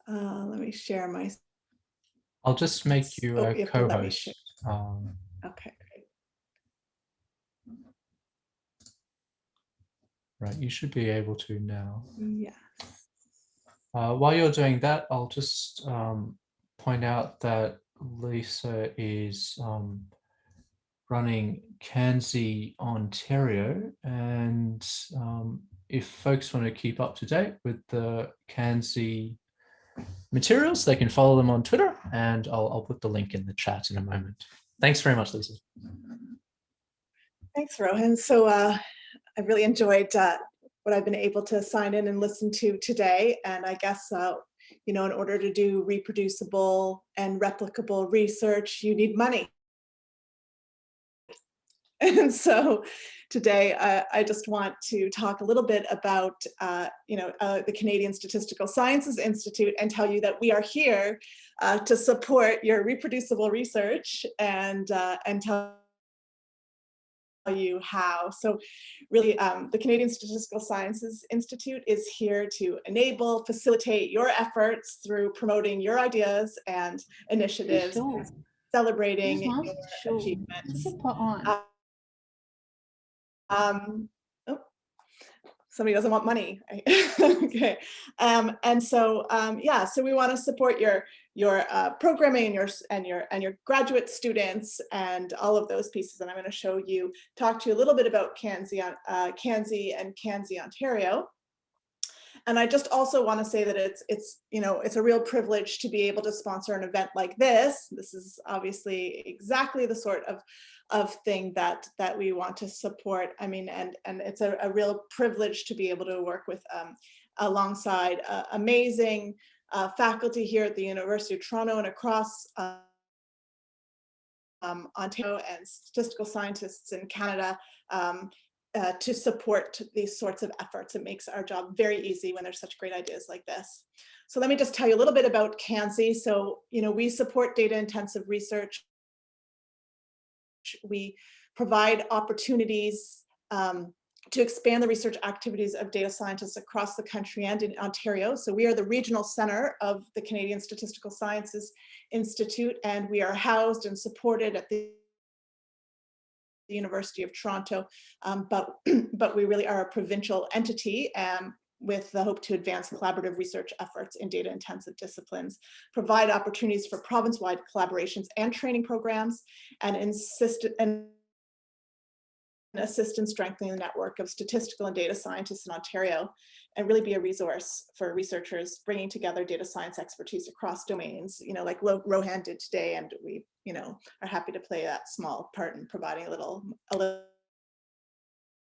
Let me share my. I'll just make you Oh, a you have to let me co-host. share. Okay, great. Right, you should be able to now. Yes. While you're doing that, I'll just point out that Lisa is running CANSSI Ontario, and if folks want to keep up to date with the CANSSI materials, they can follow them on Twitter, and I'll put the link in the chat in a moment. Thanks very much, Lisa. Thanks, Rohan. So I really enjoyed what I've been able to sign in and listen to today. And I guess, in order to do reproducible and replicable research, you need money. And so today, I just want to talk a little bit about, the Canadian Statistical Sciences Institute and tell you that we are here to support your reproducible research and tell you how. So really, the Canadian Statistical Sciences Institute is here to enable, facilitate your efforts through promoting your ideas and initiatives, celebrating your achievements. Oh, somebody doesn't want money. Okay. And so, so we want to support your programming and your graduate students and all of those pieces. And I'm going to talk to you a little bit about CANSSI and CANSSI Ontario. And I just also want to say that it's a real privilege to be able to sponsor an event like this. This is obviously exactly the sort of thing that we want to support. I mean, and it's a real privilege to be able to work with alongside amazing faculty here at the University of Toronto and across Ontario, and statistical scientists in Canada to support these sorts of efforts. It makes our job very easy when there's such great ideas like this. So let me just tell you a little bit about CANSSI. So, we support data-intensive research. We provide opportunities to expand the research activities of data scientists across the country and in Ontario. So we are the regional center of the Canadian Statistical Sciences Institute, and we are housed and supported at the University of Toronto, but we really are a provincial entity with the hope to advance collaborative research efforts in data-intensive disciplines, provide opportunities for province-wide collaborations and training programs, and assist in strengthening the network of statistical and data scientists in Ontario, and really be a resource for researchers bringing together data science expertise across domains, like Rohan did today, and we, are happy to play that small part in providing a little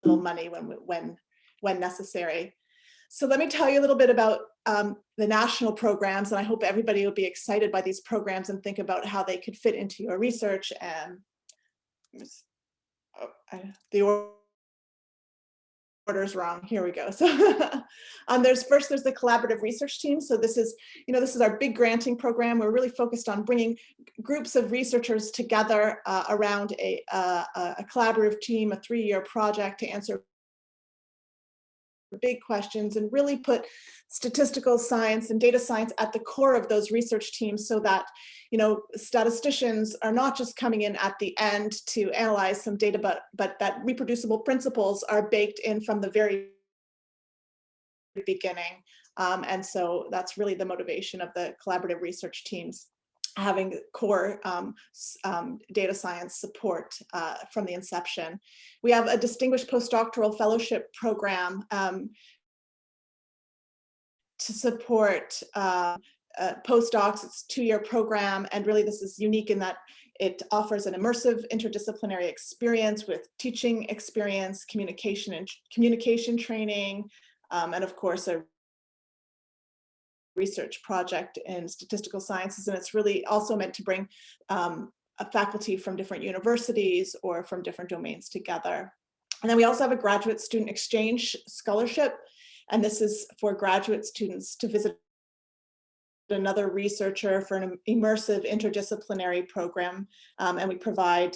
money when necessary. So let me tell you a little bit about the national programs, and I hope everybody will be excited by these programs and think about how they could fit into your research. And the order's wrong. Here we go. So there's the collaborative research team. So this is our big granting program. We're really focused on bringing groups of researchers together around a collaborative team, a 3-year project to answer big questions and really put statistical science and data science at the core of those research teams, so that statisticians are not just coming in at the end to analyze some data, but that reproducible principles are baked in from the very beginning. And so that's really the motivation of the collaborative research teams, having core data science support from the inception. We have a distinguished postdoctoral fellowship program to support postdocs. It's a 2-year program, and really this is unique in that it offers an immersive interdisciplinary experience with teaching experience, communication training, and of course a research project in statistical sciences. And it's really also meant to bring a faculty from different universities or from different domains together. And then we also have a graduate student exchange scholarship, and this is for graduate students to visit another researcher for an immersive interdisciplinary program, and we provide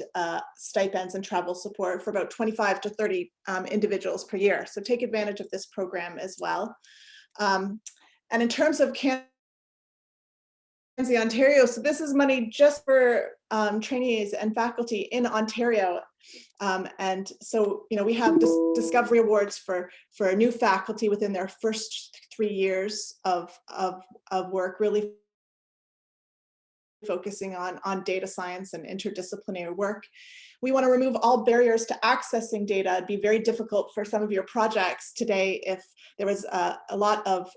stipends and travel support for about 25 to 30 individuals per year. So take advantage of this program as well. And in terms of CANSSI CANSSI Ontario. So this is money just for trainees and faculty in Ontario. And so, we have discovery awards for new faculty within their first 3 years of work, really focusing on data science and interdisciplinary work. We want to remove all barriers to accessing data. It'd be very difficult for some of your projects today if there was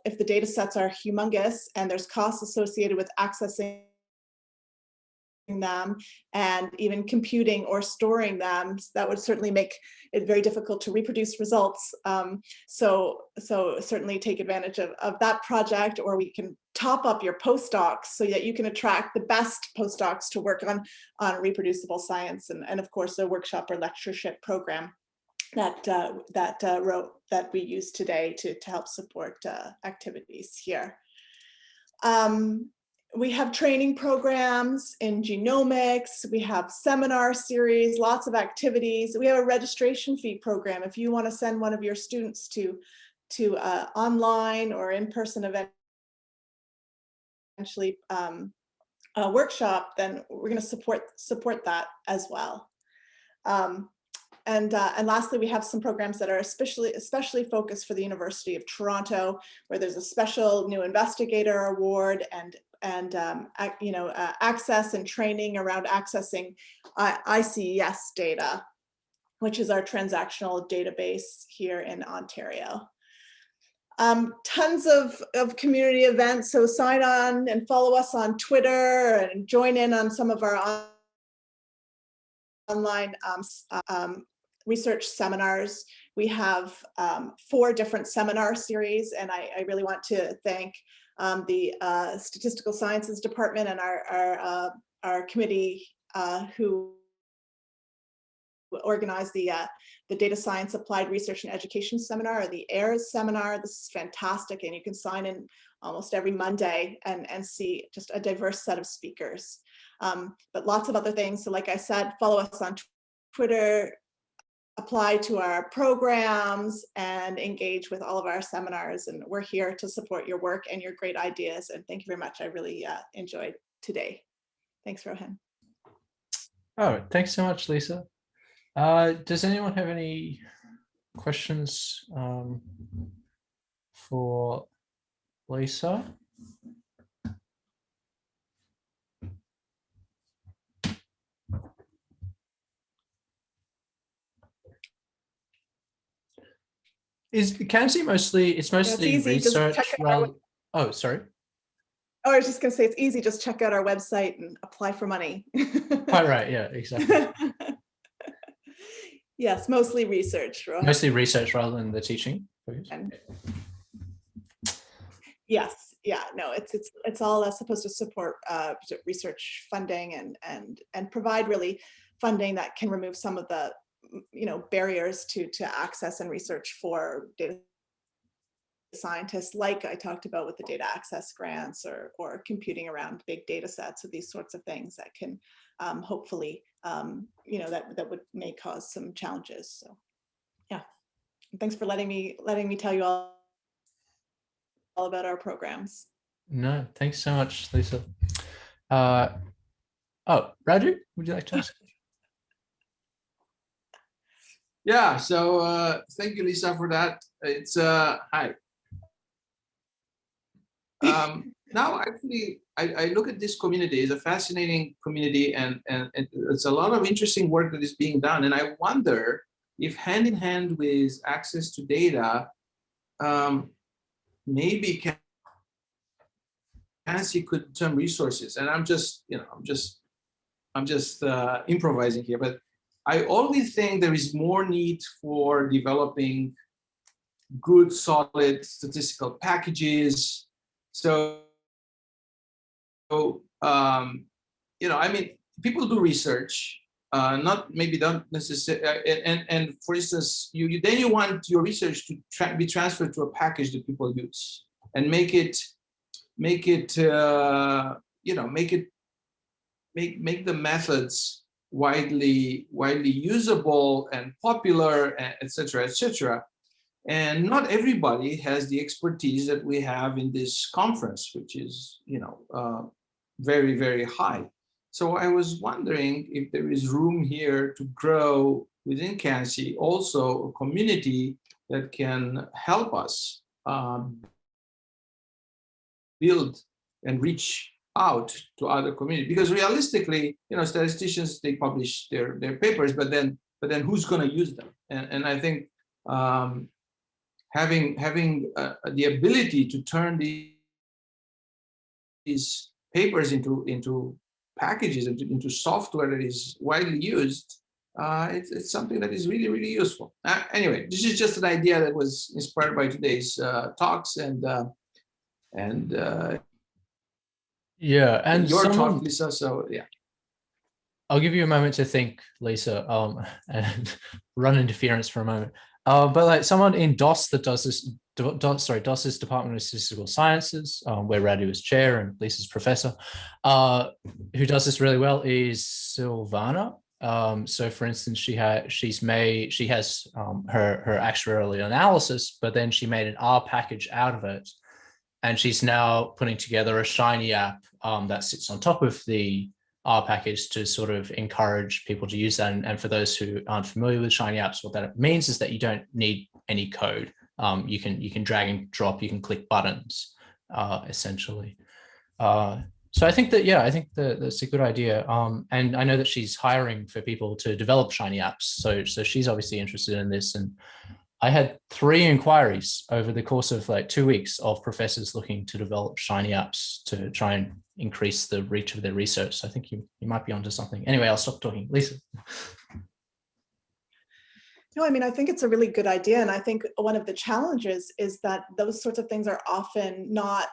if the data sets are humongous and there's costs associated with accessing them and even computing or storing them. That would certainly make it very difficult to reproduce results. So certainly take advantage of that project, or we can top up your postdocs so that you can attract the best postdocs to work on reproducible science, and of course a workshop or lectureship program that we use today to help support activities here. We have training programs in genomics. We have seminar series, lots of activities. We have a registration fee program. If you want to send one of your students to online or in-person event, eventually a workshop, then we're going to support that as well. And lastly, we have some programs that are especially focused for the University of Toronto, where there's a special new investigator award and access and training around accessing ICES data, which is our transactional database here in Ontario. Tons of community events, so sign on and follow us on Twitter and join in on some of our online research seminars. We have 4 different seminar series, and I really want to thank the Statistical Sciences Department and our committee who organized the Data Science Applied Research and Education Seminar, or the AIRS seminar. This is fantastic, and you can sign in almost every Monday and see just a diverse set of speakers. But lots of other things. So like I said, follow us on Twitter, apply to our programs, and engage with all of our seminars. And we're here to support your work and your great ideas. And thank you very much. I really enjoyed today. Thanks, Rohan. Oh, thanks so much, Lisa. Does anyone have any questions for Lisa? Is CANSSI mostly research? Oh, sorry. Oh, I was just going to say, it's easy. Just check out our website and apply for money. Quite right. Yeah, exactly. Yes, mostly research. Rohan. Mostly research rather than the teaching. Yes. Yeah. No. It's all supposed to support research funding and provide really funding that can remove some of the barriers to access and research for data scientists, like I talked about with the data access grants or computing around big data sets, or these sorts of things that can hopefully that may cause some challenges. So yeah, thanks for letting me tell you all about our programs. No, thanks so much, Lisa. Oh, Raju, would you like to ask? Yeah, so thank you, Lisa, for that. It's hi. Now, actually, I look at this community as a fascinating community, and it's a lot of interesting work that is being done. And I wonder if hand in hand with access to data, maybe CANSSI could turn resources. And I'm just improvising here, but I always think there is more need for developing good, solid statistical packages. So, I mean, people do research, don't necessarily, and for instance, you want your research to be transferred to a package that people use, and make the methods widely usable and popular, etc., etc. And not everybody has the expertise that we have in this conference, which is very, very high. So I was wondering if there is room here to grow within CANSSI also a community that can help us build and reach out to other communities. Because realistically, statisticians, they publish their papers, but then who's going to use them? And I think having the ability to turn these papers into packages, into software that is widely used, it's something that is really, really useful. Anyway, this is just an idea that was inspired by today's talks and yeah, and your talk, Lisa. So yeah, I'll give you a moment to think, Lisa, and run interference for a moment. But like someone in DOS that does this, DOS is Department of Statistical Sciences, where Radu is chair and Lisa's professor, who does this really well is Silvana. So for instance, she has her actuarial analysis, but then she made an R package out of it. And she's now putting together a Shiny app that sits on top of the R package to sort of encourage people to use that. And for those who aren't familiar with Shiny apps, what that means is that you don't need any code. You can drag and drop, you can click buttons, essentially. So I think that, yeah, I think that's a good idea. And I know that she's hiring for people to develop Shiny apps. So she's obviously interested in this. And I had 3 inquiries over the course of like 2 weeks of professors looking to develop Shiny apps to try and increase the reach of their research. So I think you might be onto something. Anyway, I'll stop talking. Lisa. No, I mean, I think it's a really good idea. And I think one of the challenges is that those sorts of things are often not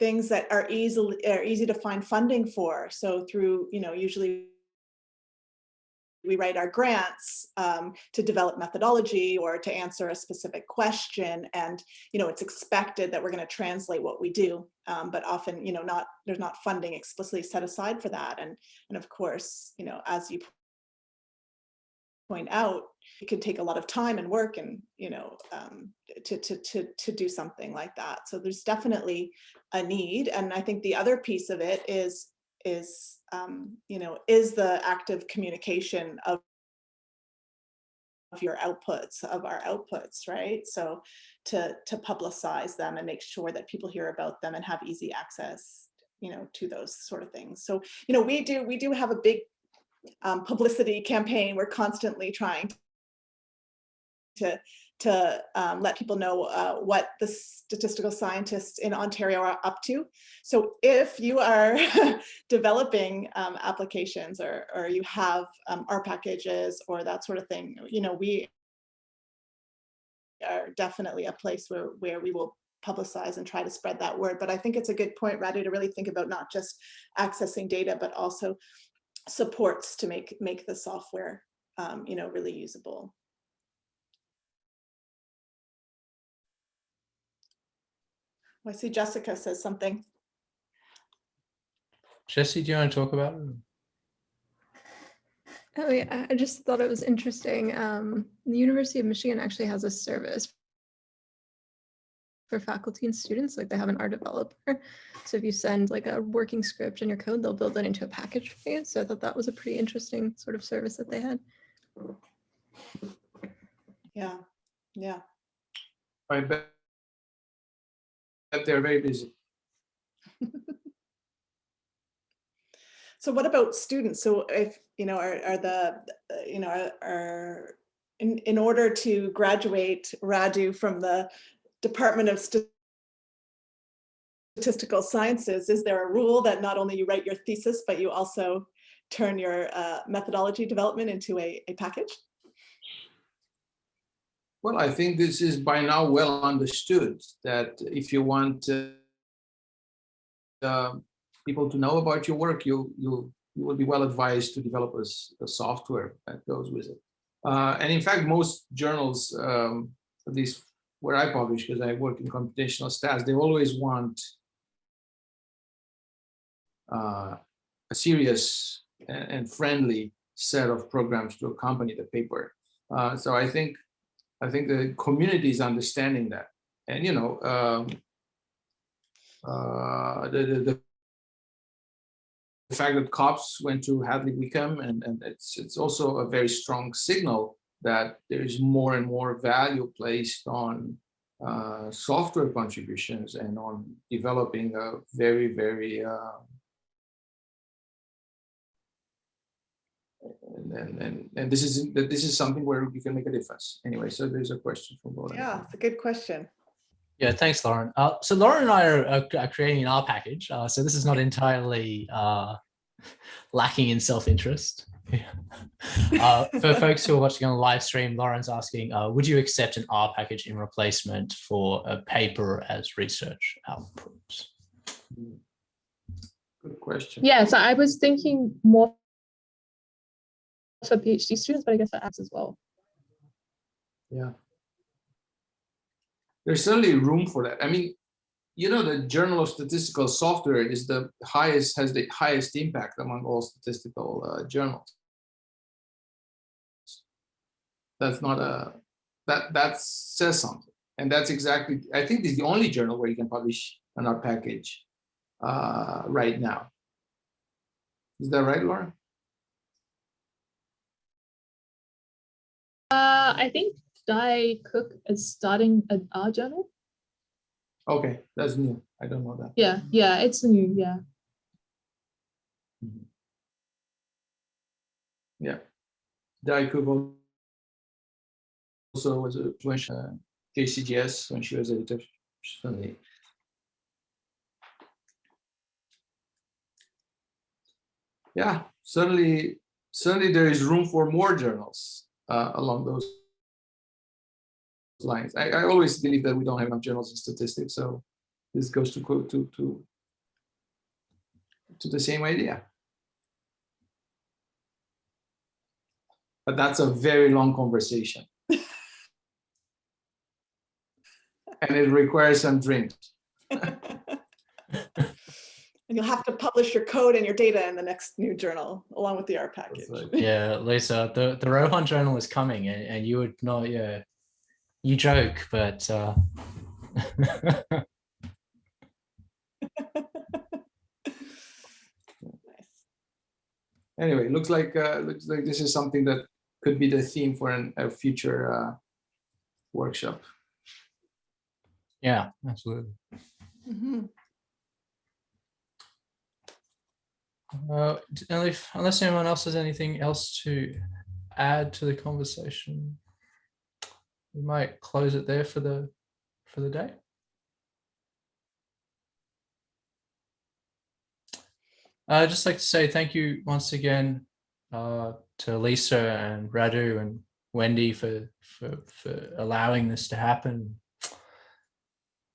things that are easy to find funding for. So through, usually we write our grants to develop methodology or to answer a specific question, and it's expected that we're going to translate what we do, but often there's not funding explicitly set aside for that, and of course as you point out, it could take a lot of time and work and to do something like that. So there's definitely a need, and I think the other piece of it is the active communication of your outputs, of our outputs, right? So to publicize them and make sure that people hear about them and have easy access, to those sort of things. So, we do have a big publicity campaign. We're constantly trying to let people know what the statistical scientists in Ontario are up to. So if you are developing applications or you have R packages or that sort of thing, we are definitely a place where we will publicize and try to spread that word. But I think it's a good point, Radu, to really think about not just accessing data, but also supports to make the software really usable. I see Jessica says something. Jesse, do you want to talk about it? Oh yeah, I just thought it was interesting. The University of Michigan actually has a service for faculty and students, like they have an R developer. So if you send like a working script in your code, they'll build it into a package for you. So I thought that was a pretty interesting sort of service that they had. Yeah. I bet they're very busy. So what about students? So if in order to graduate, Radu, from the Department of Statistical Sciences, is there a rule that not only you write your thesis, but you also turn your methodology development into a package? Well, I think this is by now well understood that if you want people to know about your work, you will be well advised to develop a software that goes with it. And in fact, most journals, at least where I publish, because I work in computational stats, they always want a serious and friendly set of programs to accompany the paper. So I think the community is understanding that, and the fact that cops went to Hadley Wickham, and it's also a very strong signal that there is more and more value placed on software contributions and on developing a very, very and this is something where you can make a difference. Anyway, so there's a question from Lauren. Yeah, it's a good question. Yeah, thanks, Lauren. So Lauren and I are creating an R package. So this is not entirely lacking in self-interest. For folks who are watching on the live stream, Lauren's asking, would you accept an R package in replacement for a paper as research output? Good question. Yeah, so I was thinking more for PhD students, but I guess that adds as well. Yeah. There's certainly room for that. I mean, you know, the Journal of Statistical Software is the highest, has the highest impact among all statistical journals. That's not a, that says something. And that's exactly, I think this is the only journal where you can publish an R package right now. Is that right, Lauren? I think Di Cook is starting an R journal. Okay, that's new. I don't know that. Yeah, it's new, yeah. Mm-hmm. Yeah. Di Cook also was a JCGS when she was editor. Certainly. Yeah, certainly there is room for more journals along those lines. I always believe that we don't have enough journals in statistics, so this goes to the same idea. But that's a very long conversation. And it requires some drinks. And you'll have to publish your code and your data in the next new journal along with the R package. Right. Yeah, Lisa, the Rohan journal is coming, and you would not, yeah, you joke, but Anyway, looks like this is something that could be the theme for a future workshop. yeah, absolutely. Mm-hmm. Unless anyone else has anything else to add to the conversation, we might close it there for the day. I'd just like to say thank you once again to Lisa and Radu and Wendy for allowing this to happen.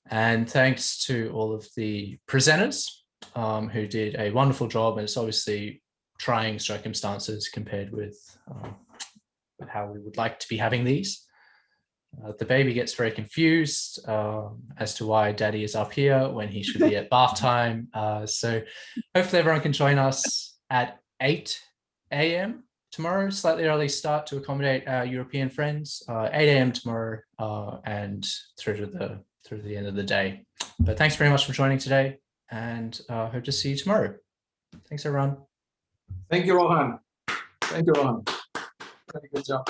And thanks to all of the presenters who did a wonderful job. And it's obviously trying circumstances compared with how we would like to be having these. The baby gets very confused as to why daddy is up here when he should be at bath time. So hopefully everyone can join us at 8 a.m. tomorrow, slightly early start to accommodate our European friends, 8 a.m. tomorrow and through to the end of the day. But thanks very much for joining today, and hope to see you tomorrow. Thanks, everyone. Thank you, Rohan. Thank you, Rohan. Very good job.